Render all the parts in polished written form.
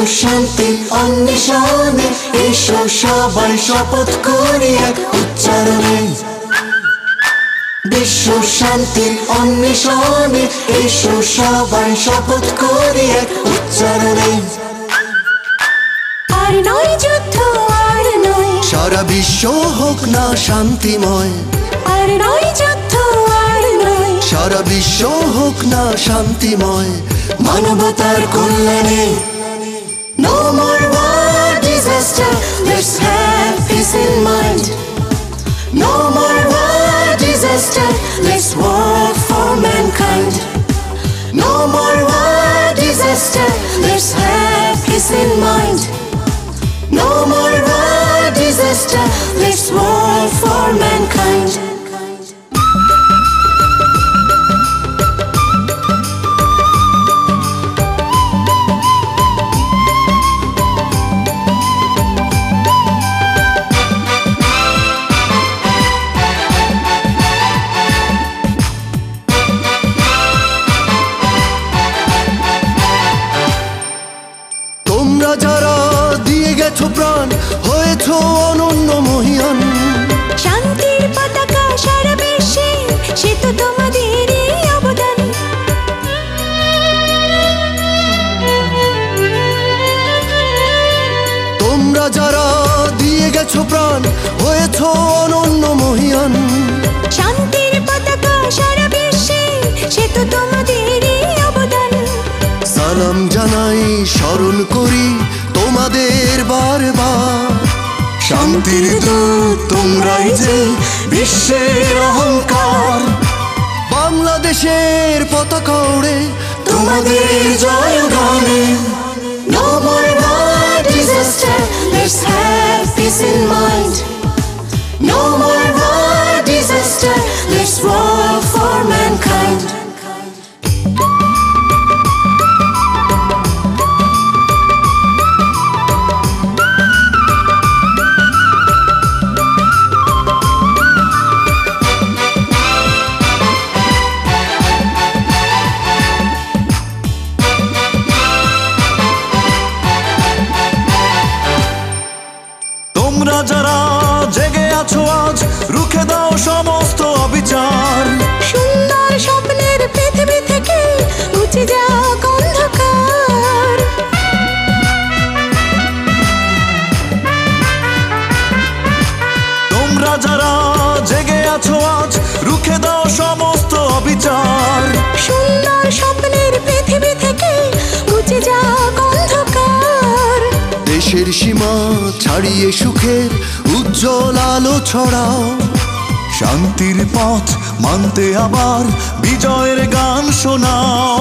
শান্তির অন্বেষণে এসো সবাই শপথ করি এক উচ্চারণে। বিশ্ব শান্তির অন্বেষণে এসো সবাই শপথ করি এক উচ্চারণে। আর নয় যুদ্ধ, আর নয়, সারা বিশ্ব হোক না শান্তিময়। আর নয় যুদ্ধ, আর নয়, সারা বিশ্ব হোক না শান্তিময় মানবতার কল্যাণে। No more war, disaster, let's have peace in mind. No more war, disaster, let's work for mankind. No more war, disaster, let's have peace in mind. No more war, disaster, let's work for mankind. তোমরা যারা দিয়ে গেছো প্রাণ, হয়েছো অনন্য মহিয়ান। শান্তির পতাকা সারা বিশ্বে, সে তো তোমাদেরই অবদান। তোমরা যারা দিয়ে গেছো প্রাণ, হয়েছো অনন্য মহিয়ান। শান্তির পতাকা সারা বিশ্বে, সে তো তোমাদেরই অবদান। সালাম জানাই, স্মরণ করি তোমাদের বারবার। শান্তির দূত তোমরাই যে বিশ্বের অহংকার। বাংলাদেশের পতাকা ওড়ে তোমাদের জয়গানে। No more war, disaster, let's have peace in mind. No more war, disaster, let's work for mankind. তোমরা যারা জেগে আছো আজ, রুখে দাও সমস্ত অবিচার। সুন্দর স্বপ্নের পৃথিবী থেকে মুছে যাক অন্ধকার। তোমরা যারা জেগে আছো আজ, রুখে দাও সমস্ত অবিচার। সুন্দর স্বপ্নের পৃথিবী থেকে মুছে যাক অন্ধকার। দেশের সীমা ছাড়িয়ে সুখের উজ্জ্বল আলো ছড়াও। শান্তির পথ মানতে আবার বিজয়ের গান শোনাও।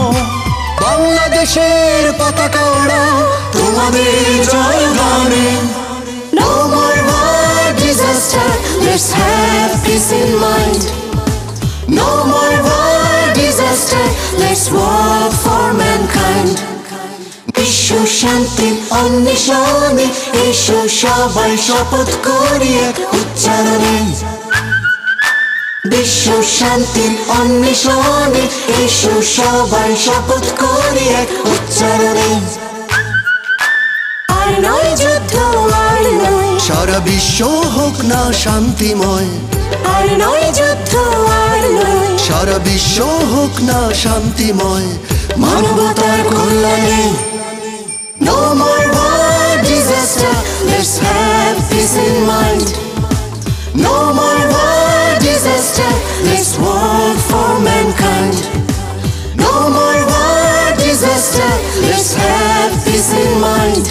বাংলাদেশের পতাকা ওড়াও তোমাদের জয়গানে। No more war, disaster, let's have peace in mind. No more war, disaster, let's work for mankind. বিশ্ব শান্তির অন্বেষণে এসো সবাই শপথ করি এক উচ্চারণে। বিশ্ব শান্তির অন্বেষণে এসো সবাই শপথ করি এক উচ্চারণে। আর নয় যুদ্ধ, আর নয়, সারা বিশ্ব হোক না শান্তিময়। আর নয় যুদ্ধ, আর নয়, সারা বিশ্ব হোক না শান্তিময় মানবতার কল্যাণে। No more war, disaster, let's have peace in mind. No more war, disaster, let's work for mankind. No more war, disaster, let's have peace in mind.